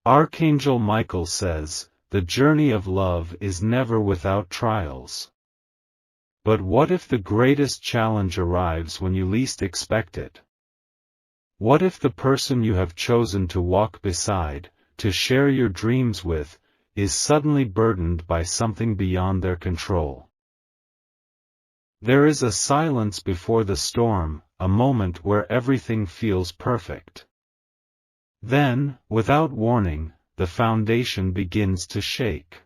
Archangel Michael says, the journey of love is never without trials. But what if the greatest challenge arrives when you least expect it? What if the person you have chosen to walk beside, to share your dreams with, is suddenly burdened by something beyond their control? There is a silence before the storm, a moment where everything feels perfect. Then, without warning, the foundation begins to shake.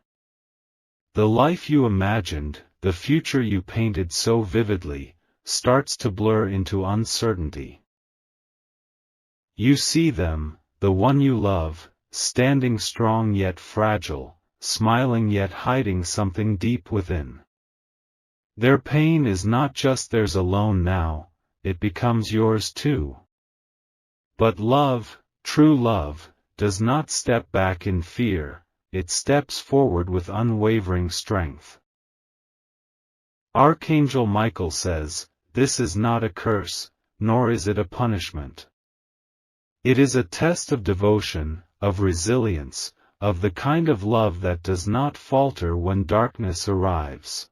The life you imagined, the future you painted so vividly, starts to blur into uncertainty. You see them, the one you love, standing strong yet fragile, smiling yet hiding something deep within. Their pain is not just theirs alone now, it becomes yours too. But love, true love, does not step back in fear, it steps forward with unwavering strength. Archangel Michael says, this is not a curse, nor is it a punishment. It is a test of devotion, of resilience, of the kind of love that does not falter when darkness arrives.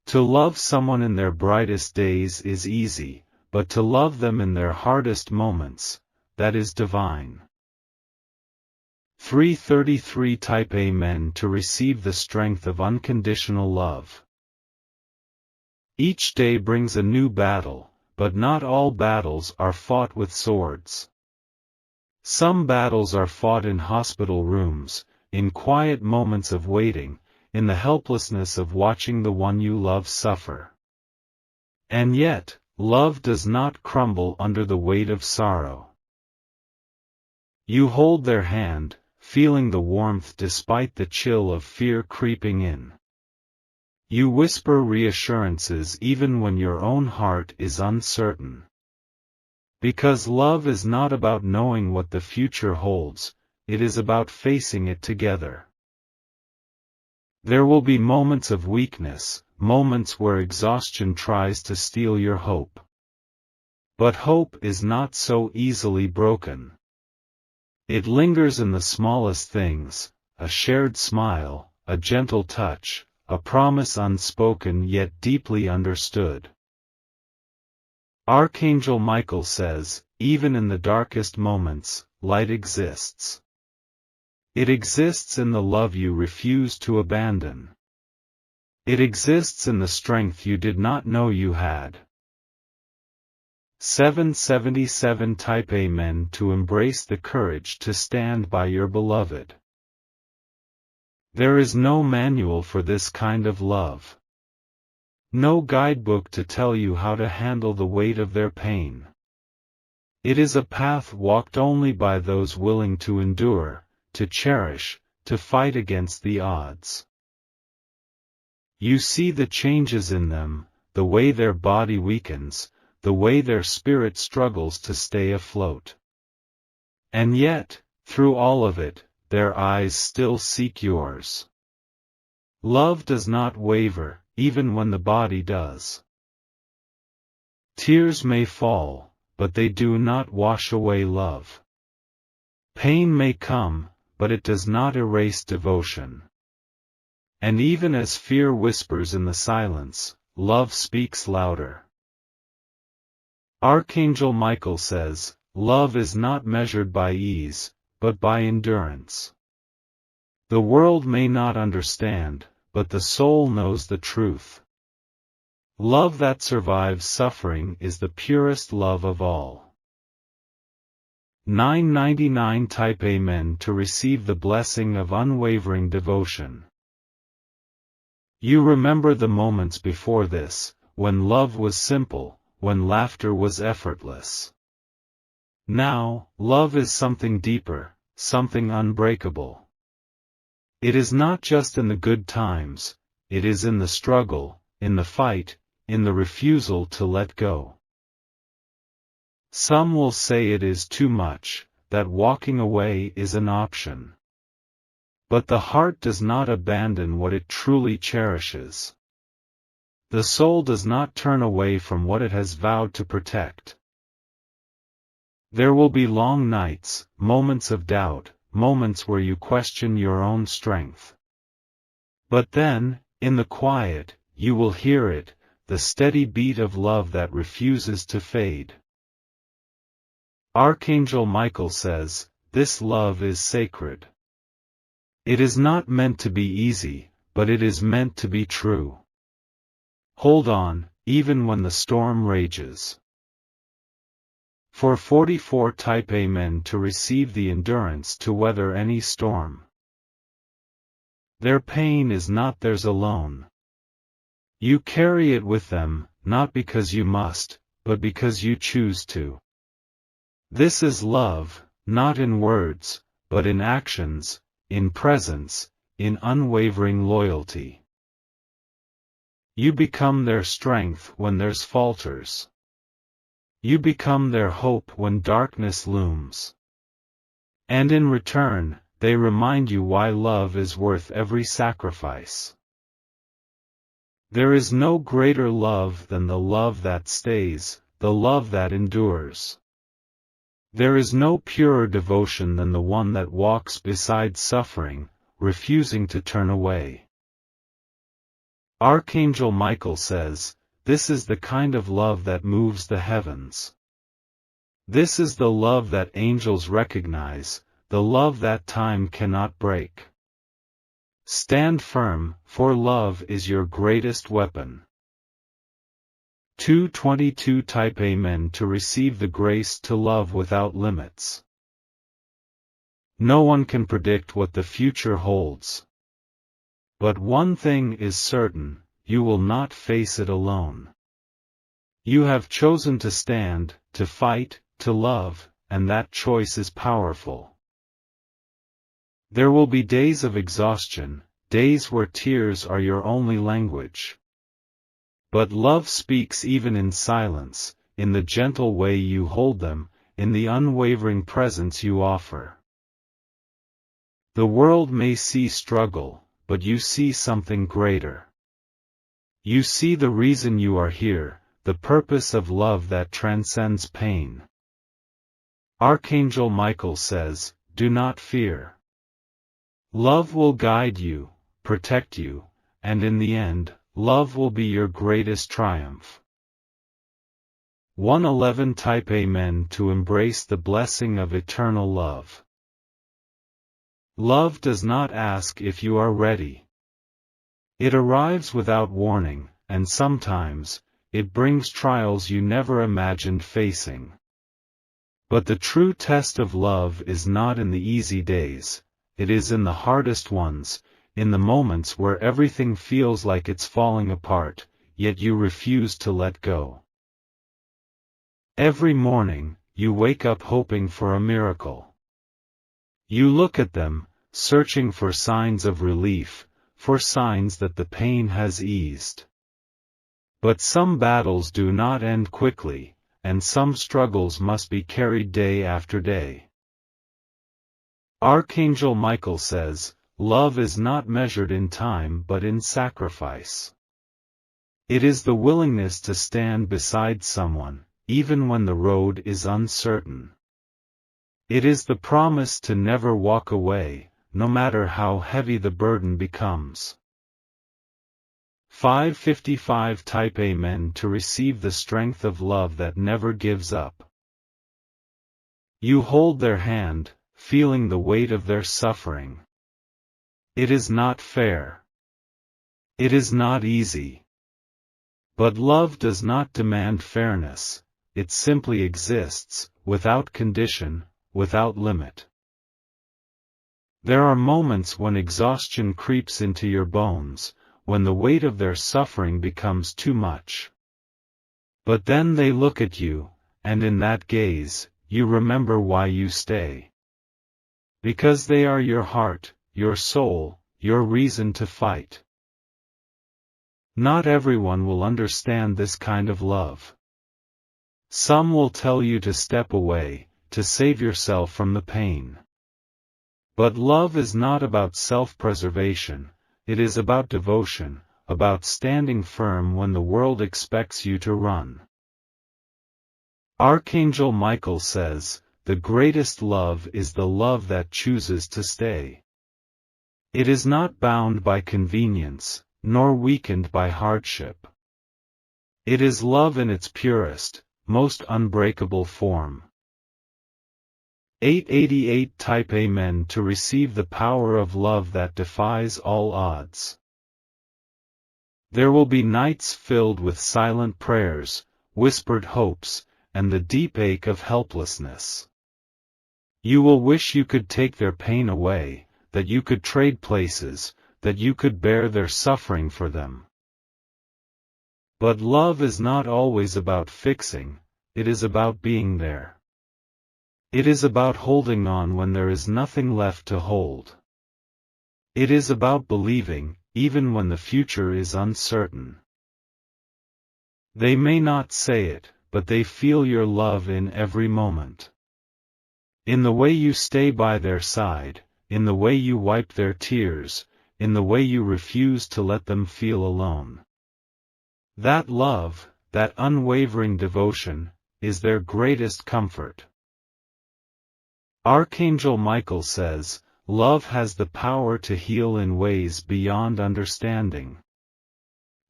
To love someone in their brightest days is easy, but to love them in their hardest moments, that is divine. 333 Type Amen to receive the strength of unconditional love. Each day brings a new battle, but not all battles are fought with swords. Some battles are fought in hospital rooms, in quiet moments of waiting, in the helplessness of watching the one you love suffer. And yet, love does not crumble under the weight of sorrow. You hold their hand, feeling the warmth despite the chill of fear creeping in. You whisper reassurances even when your own heart is uncertain. Because love is not about knowing what the future holds, it is about facing it together. There will be moments of weakness, moments where exhaustion tries to steal your hope. But hope is not so easily broken. It lingers in the smallest things, a shared smile, a gentle touch, a promise unspoken yet deeply understood. Archangel Michael says, even in the darkest moments, light exists. It exists in the love you refuse to abandon. It exists in the strength you did not know you had. 777 Type Amen to embrace the courage to stand by your beloved. There is no manual for this kind of love. No guidebook to tell you how to handle the weight of their pain. It is a path walked only by those willing to endure, to cherish, to fight against the odds. You see the changes in them, the way their body weakens, the way their spirit struggles to stay afloat. And yet, through all of it, their eyes still seek yours. Love does not waver, even when the body does. Tears may fall, but they do not wash away love. Pain may come, but it does not erase devotion. And even as fear whispers in the silence, love speaks louder. Archangel Michael says, love is not measured by ease, but by endurance. The world may not understand, but the soul knows the truth. Love that survives suffering is the purest love of all. 999 Type Amen to receive the blessing of unwavering devotion. You remember the moments before this, when love was simple, when laughter was effortless. Now, love is something deeper, something unbreakable. It is not just in the good times, it is in the struggle, in the fight, in the refusal to let go. Some will say it is too much, that walking away is an option. But the heart does not abandon what it truly cherishes. The soul does not turn away from what it has vowed to protect. There will be long nights, moments of doubt, moments where you question your own strength. But then, in the quiet, you will hear it, the steady beat of love that refuses to fade. Archangel Michael says, "This love is sacred. It is not meant to be easy, but it is meant to be true. Hold on, even when the storm rages." For 44 type Amen to receive the endurance to weather any storm. Their pain is not theirs alone. You carry it with them, not because you must, but because you choose to. This is love, not in words, but in actions, in presence, in unwavering loyalty. You become their strength when theirs falters. You become their hope when darkness looms. And in return, they remind you why love is worth every sacrifice. There is no greater love than the love that stays, the love that endures. There is no purer devotion than the one that walks beside suffering, refusing to turn away. Archangel Michael says, "This is the kind of love that moves the heavens. This is the love that angels recognize, the love that time cannot break. Stand firm, for love is your greatest weapon." 222 type Amen to receive the grace to love without limits. No one can predict what the future holds. But one thing is certain, you will not face it alone. You have chosen to stand, to fight, to love, and that choice is powerful. There will be days of exhaustion, days where tears are your only language. But love speaks even in silence, in the gentle way you hold them, in the unwavering presence you offer. The world may see struggle, but you see something greater. You see the reason you are here, the purpose of love that transcends pain. Archangel Michael says, "Do not fear. Love will guide you, protect you, and in the end, love will be your greatest triumph." 111 type Amen to embrace the blessing of eternal love. Love does not ask if you are ready. It arrives without warning, and sometimes, it brings trials you never imagined facing. But the true test of love is not in the easy days, it is in the hardest ones, in the moments where everything feels like it's falling apart, yet you refuse to let go. Every morning, you wake up hoping for a miracle. You look at them, searching for signs of relief, for signs that the pain has eased. But some battles do not end quickly, and some struggles must be carried day after day. Archangel Michael says, "Love is not measured in time but in sacrifice." It is the willingness to stand beside someone, even when the road is uncertain. It is the promise to never walk away, no matter how heavy the burden becomes. 555 type Amen to receive the strength of love that never gives up. You hold their hand, feeling the weight of their suffering. It is not fair. It is not easy. But love does not demand fairness, it simply exists, without condition, without limit. There are moments when exhaustion creeps into your bones, when the weight of their suffering becomes too much. But then they look at you, and in that gaze, you remember why you stay. Because they are your heart, your soul, your reason to fight. Not everyone will understand this kind of love. Some will tell you to step away, to save yourself from the pain. But love is not about self-preservation, it is about devotion, about standing firm when the world expects you to run. Archangel Michael says, the greatest love is the love that chooses to stay. It is not bound by convenience, nor weakened by hardship. It is love in its purest, most unbreakable form. 888 Type Amen to receive the power of love that defies all odds. There will be nights filled with silent prayers, whispered hopes, and the deep ache of helplessness. You will wish you could take their pain away, that you could trade places, that you could bear their suffering for them. But love is not always about fixing, it is about being there. It is about holding on when there is nothing left to hold. It is about believing, even when the future is uncertain. They may not say it, but they feel your love in every moment. In the way you stay by their side, in the way you wipe their tears, in the way you refuse to let them feel alone. That love, that unwavering devotion, is their greatest comfort. Archangel Michael says, love has the power to heal in ways beyond understanding.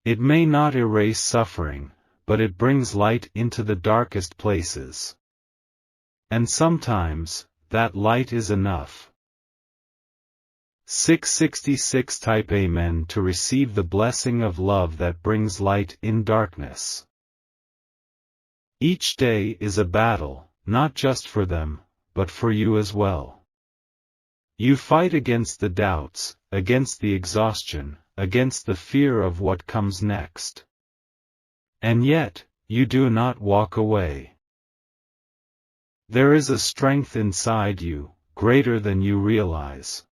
It may not erase suffering, but it brings light into the darkest places. And sometimes, that light is enough. 666 Type Amen to receive the blessing of love that brings light in darkness. Each day is a battle, not just for them, but for you as well. You fight against the doubts, against the exhaustion, against the fear of what comes next. And yet, you do not walk away. There is a strength inside you, greater than you realize.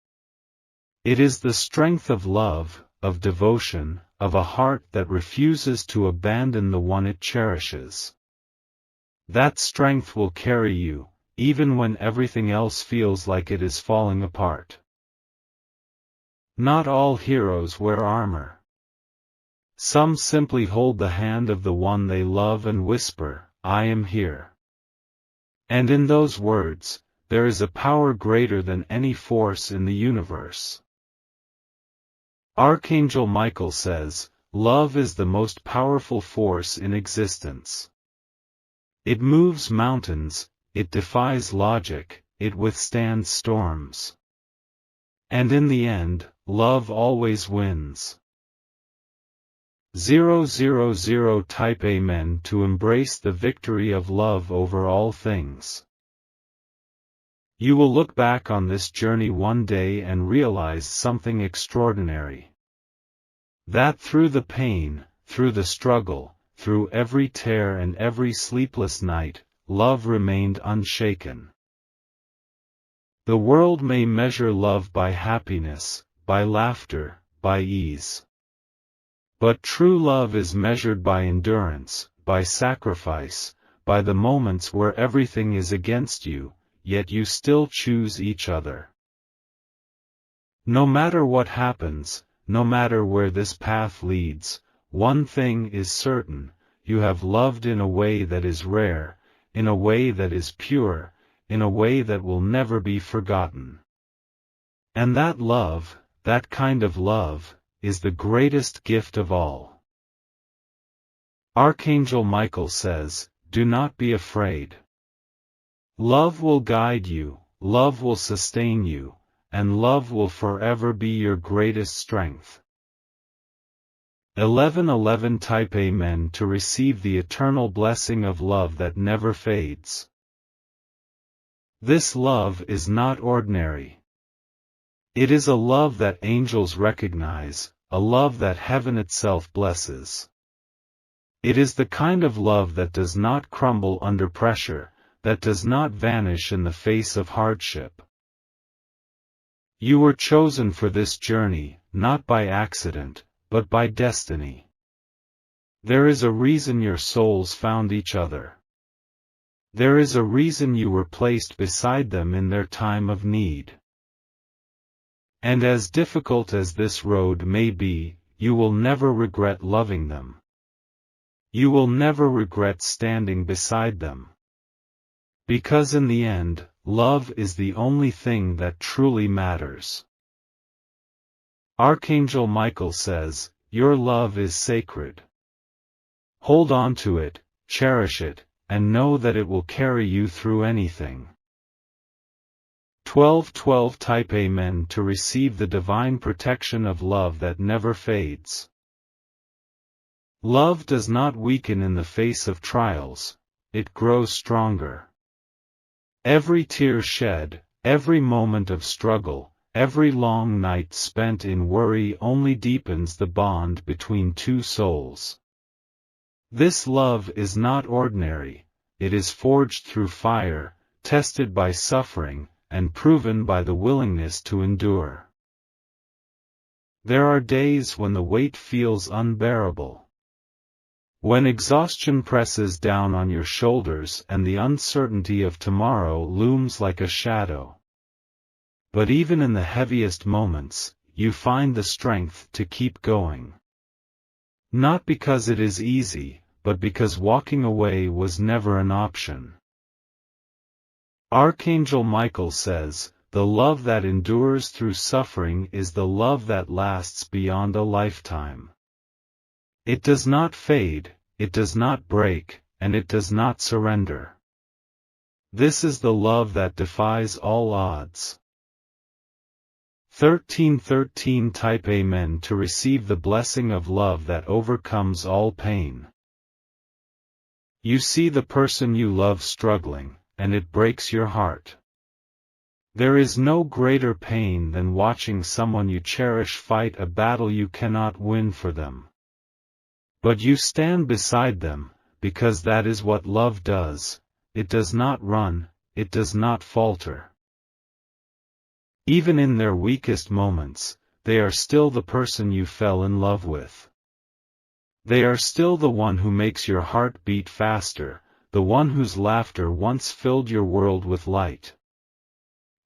It is the strength of love, of devotion, of a heart that refuses to abandon the one it cherishes. That strength will carry you, even when everything else feels like it is falling apart. Not all heroes wear armor. Some simply hold the hand of the one they love and whisper, "I am here." And in those words, there is a power greater than any force in the universe. Archangel Michael says, love is the most powerful force in existence. It moves mountains, it defies logic, it withstands storms. And in the end, love always wins. 000 Type Amen to embrace the victory of love over all things. You will look back on this journey one day and realize something extraordinary. That through the pain, through the struggle, through every tear and every sleepless night, love remained unshaken. The world may measure love by happiness, by laughter, by ease. But true love is measured by endurance, by sacrifice, by the moments where everything is against you, yet you still choose each other. No matter what happens, no matter where this path leads, one thing is certain, you have loved in a way that is rare, in a way that is pure, in a way that will never be forgotten. And that love, that kind of love, is the greatest gift of all. Archangel Michael says, do not be afraid. Love will guide you, love will sustain you, and love will forever be your greatest strength. 1111 Type Amen to receive the eternal blessing of love that never fades. This love is not ordinary. It is a love that angels recognize, a love that heaven itself blesses. It is the kind of love that does not crumble under pressure, that does not vanish in the face of hardship. You were chosen for this journey, not by accident, but by destiny. There is a reason your souls found each other. There is a reason you were placed beside them in their time of need. And as difficult as this road may be, you will never regret loving them. You will never regret standing beside them. Because in the end, love is the only thing that truly matters. Archangel Michael says, "Your love is sacred. Hold on to it, cherish it, and know that it will carry you through anything." 12:12 Type Amen to receive the divine protection of love that never fades. Love does not weaken in the face of trials, it grows stronger. Every tear shed, every moment of struggle, every long night spent in worry only deepens the bond between two souls. This love is not ordinary, it is forged through fire, tested by suffering, and proven by the willingness to endure. There are days when the weight feels unbearable. When exhaustion presses down on your shoulders and the uncertainty of tomorrow looms like a shadow. But even in the heaviest moments, you find the strength to keep going. Not because it is easy, but because walking away was never an option. Archangel Michael says, "The love that endures through suffering is the love that lasts beyond a lifetime. It does not fade, it does not break, and it does not surrender. This is the love that defies all odds." 13:13 Type Amen to receive the blessing of love that overcomes all pain. You see the person you love struggling, and it breaks your heart. There is no greater pain than watching someone you cherish fight a battle you cannot win for them. But you stand beside them, because that is what love does. It does not run, it does not falter. Even in their weakest moments, they are still the person you fell in love with. They are still the one who makes your heart beat faster, the one whose laughter once filled your world with light.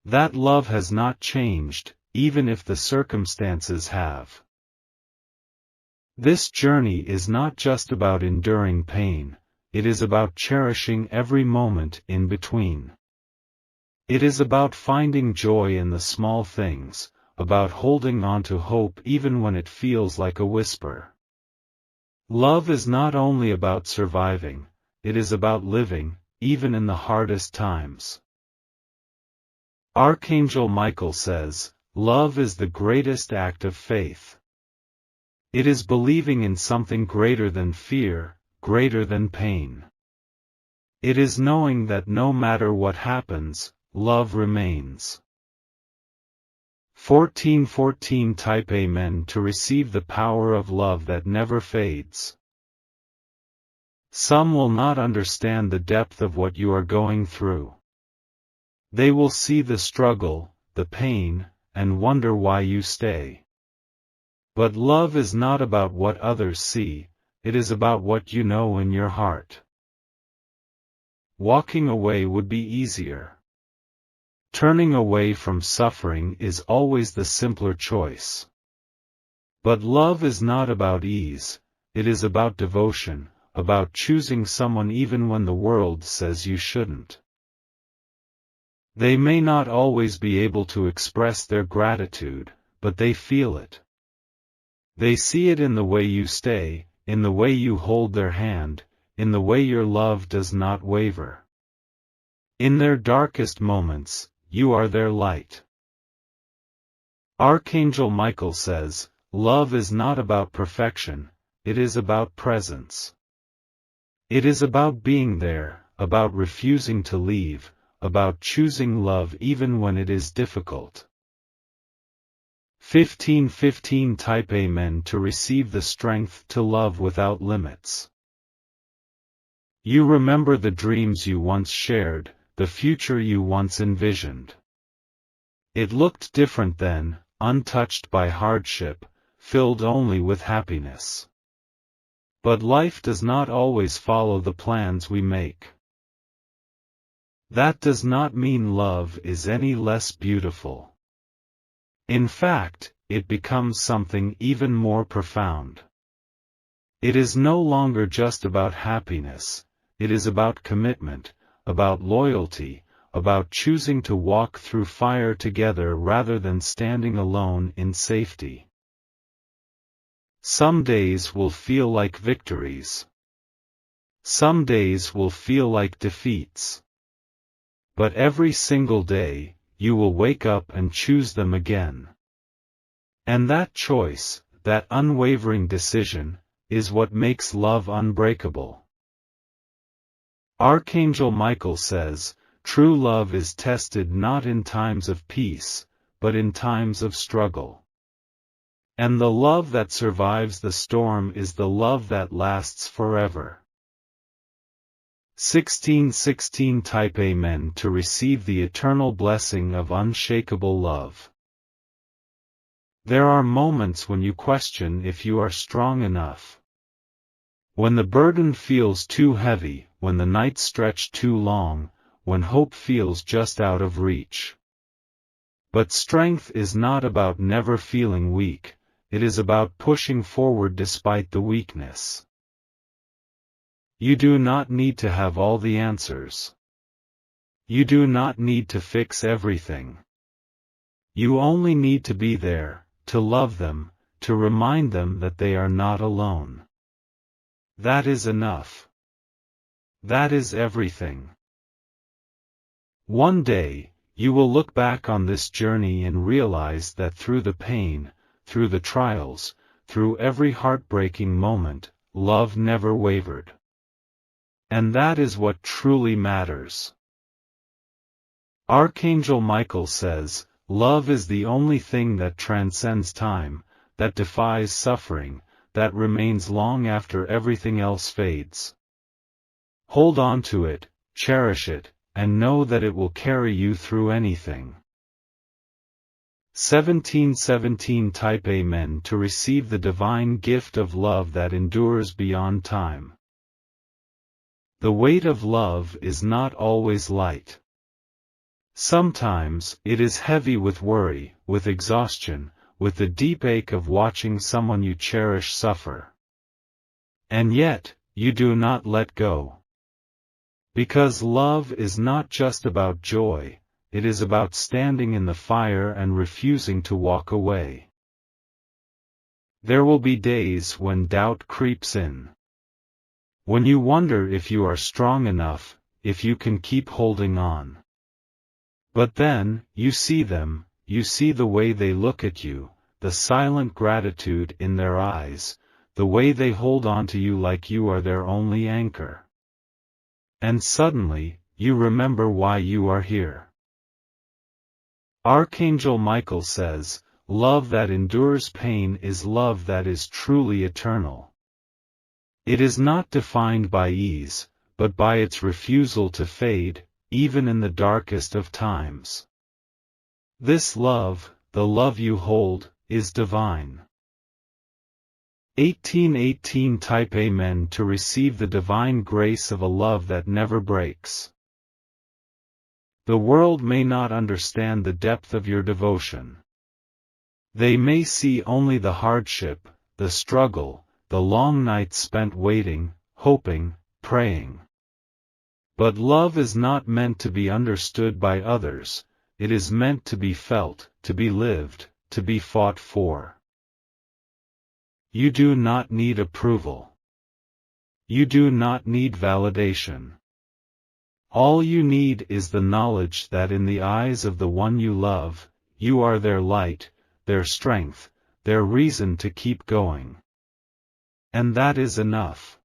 That love has not changed, even if the circumstances have. This journey is not just about enduring pain, it is about cherishing every moment in between. It is about finding joy in the small things, about holding on to hope even when it feels like a whisper. Love is not only about surviving, it is about living, even in the hardest times. Archangel Michael says, "Love is the greatest act of faith." It is believing in something greater than fear, greater than pain. It is knowing that no matter what happens, love remains. 14:14 Type Amen to receive the power of love that never fades. Some will not understand the depth of what you are going through. They will see the struggle, the pain, and wonder why you stay. But love is not about what others see, it is about what you know in your heart. Walking away would be easier. Turning away from suffering is always the simpler choice. But love is not about ease, it is about devotion, about choosing someone even when the world says you shouldn't. They may not always be able to express their gratitude, but they feel it. They see it in the way you stay, in the way you hold their hand, in the way your love does not waver. In their darkest moments, you are their light. Archangel Michael says, "Love is not about perfection, it is about presence." It is about being there, about refusing to leave, about choosing love even when it is difficult. 15:15 Type Amen to receive the strength to love without limits. You remember the dreams you once shared, the future you once envisioned. It looked different then, untouched by hardship, filled only with happiness. But life does not always follow the plans we make. That does not mean love is any less beautiful. In fact, it becomes something even more profound. It is no longer just about happiness, it is about commitment, about loyalty, about choosing to walk through fire together rather than standing alone in safety. Some days will feel like victories. Some days will feel like defeats. But every single day, you will wake up and choose them again. And that choice, that unwavering decision, is what makes love unbreakable. Archangel Michael says, true love is tested not in times of peace, but in times of struggle. And the love that survives the storm is the love that lasts forever. 1616 Type Amen to receive the eternal blessing of unshakable love. There are moments when you question if you are strong enough. When the burden feels too heavy, when the nights stretch too long, when hope feels just out of reach. But strength is not about never feeling weak, it is about pushing forward despite the weakness. You do not need to have all the answers. You do not need to fix everything. You only need to be there, to love them, to remind them that they are not alone. That is enough. That is everything. One day, you will look back on this journey and realize that through the pain, through the trials, through every heartbreaking moment, love never wavered. And that is what truly matters. Archangel Michael says, love is the only thing that transcends time, that defies suffering, that remains long after everything else fades. Hold on to it, cherish it, and know that it will carry you through anything. 1717 Type Amen to receive the divine gift of love that endures beyond time. The weight of love is not always light. Sometimes, it is heavy with worry, with exhaustion, with the deep ache of watching someone you cherish suffer. And yet, you do not let go. Because love is not just about joy, it is about standing in the fire and refusing to walk away. There will be days when doubt creeps in. When you wonder if you are strong enough, if you can keep holding on. But then, you see them, you see the way they look at you, the silent gratitude in their eyes, the way they hold on to you like you are their only anchor. And suddenly, you remember why you are here. Archangel Michael says, love that endures pain is love that is truly eternal. It is not defined by ease, but by its refusal to fade, even in the darkest of times. This love, the love you hold, is divine. 1818 Type Amen to receive the divine grace of a love that never breaks. The world may not understand the depth of your devotion. They may see only the hardship, the struggle, the long nights spent waiting, hoping, praying. But love is not meant to be understood by others, it is meant to be felt, to be lived, to be fought for. You do not need approval. You do not need validation. All you need is the knowledge that in the eyes of the one you love, you are their light, their strength, their reason to keep going. And that is enough.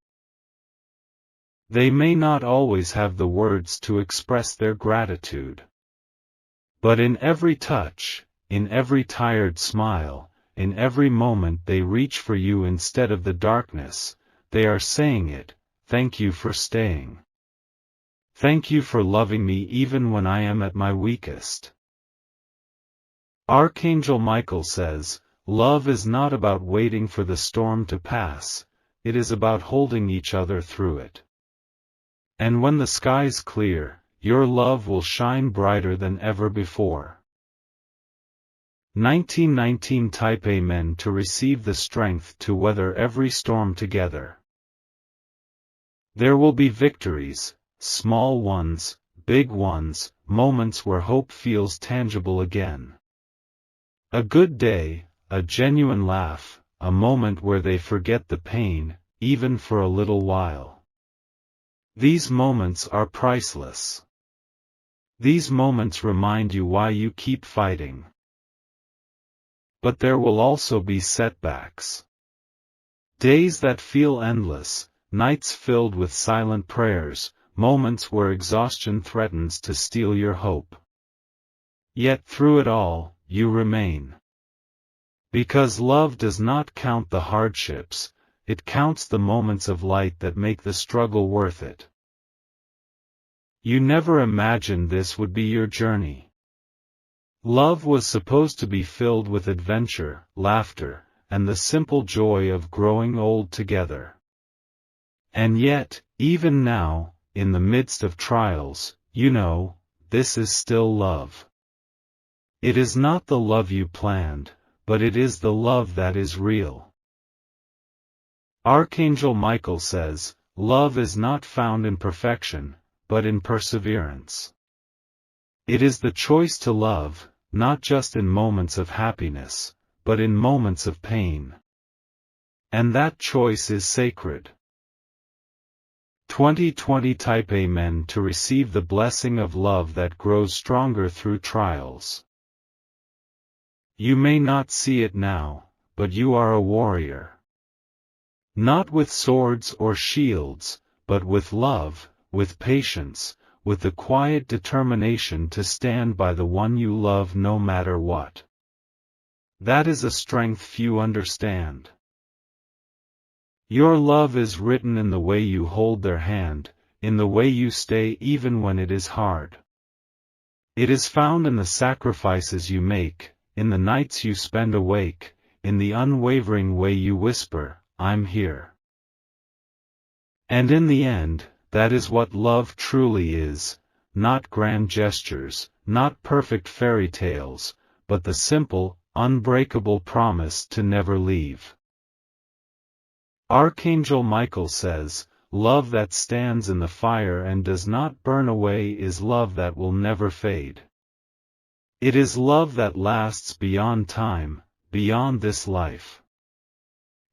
They may not always have the words to express their gratitude. But in every touch, in every tired smile, in every moment they reach for you instead of the darkness, they are saying it, thank you for staying. Thank you for loving me even when I am at my weakest. Archangel Michael says, love is not about waiting for the storm to pass, it is about holding each other through it. And when the skies clear, your love will shine brighter than ever before. 1919 Type Amen to receive the strength to weather every storm together. There will be victories, small ones, big ones, moments where hope feels tangible again. A good day, a genuine laugh, a moment where they forget the pain, even for a little while. These moments are priceless. These moments remind you why you keep fighting. But there will also be setbacks. Days that feel endless, nights filled with silent prayers, moments where exhaustion threatens to steal your hope. Yet through it all, you remain. Because love does not count the hardships, it counts the moments of light that make the struggle worth it. You never imagined this would be your journey. Love was supposed to be filled with adventure, laughter, and the simple joy of growing old together. And yet, even now, in the midst of trials, you know, this is still love. It is not the love you planned, but it is the love that is real. Archangel Michael says, love is not found in perfection, but in perseverance. It is the choice to love, not just in moments of happiness, but in moments of pain. And that choice is sacred. 2020 Type Amen to receive the blessing of love that grows stronger through trials. You may not see it now, but you are a warrior. Not with swords or shields, but with love, with patience, with the quiet determination to stand by the one you love no matter what. That is a strength few understand. Your love is written in the way you hold their hand, in the way you stay even when it is hard. It is found in the sacrifices you make, in the nights you spend awake, in the unwavering way you whisper, I'm here. And in the end, that is what love truly is, not grand gestures, not perfect fairy tales, but the simple, unbreakable promise to never leave. Archangel Michael says, love that stands in the fire and does not burn away is love that will never fade. It is love that lasts beyond time, beyond this life.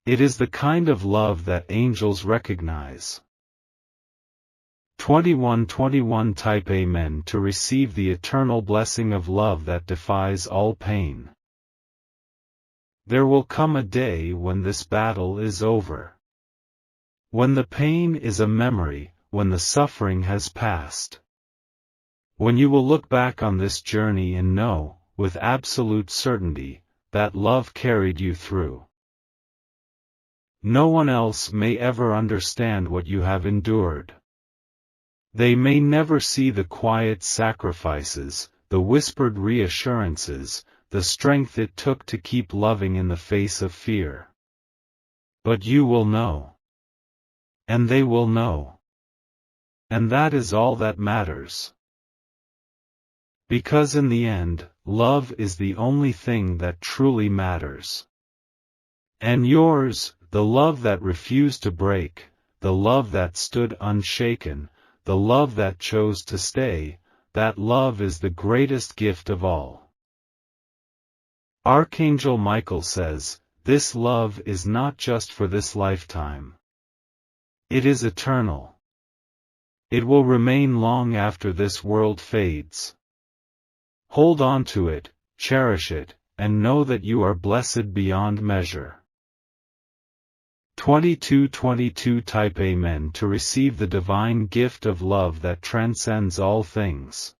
It is the kind of love that angels recognize. 2121 Type Amen to receive the eternal blessing of love that defies all pain. There will come a day when this battle is over. When the pain is a memory, when the suffering has passed. When you will look back on this journey and know, with absolute certainty, that love carried you through. No one else may ever understand what you have endured. They may never see the quiet sacrifices, the whispered reassurances, the strength it took to keep loving in the face of fear. But you will know. And they will know. And that is all that matters. Because in the end, love is the only thing that truly matters. And yours, the love that refused to break, the love that stood unshaken, the love that chose to stay, that love is the greatest gift of all. Archangel Michael says, this love is not just for this lifetime. It is eternal. It will remain long after this world fades. Hold on to it, cherish it, and know that you are blessed beyond measure. 2222 Type Amen to receive the divine gift of love that transcends all things.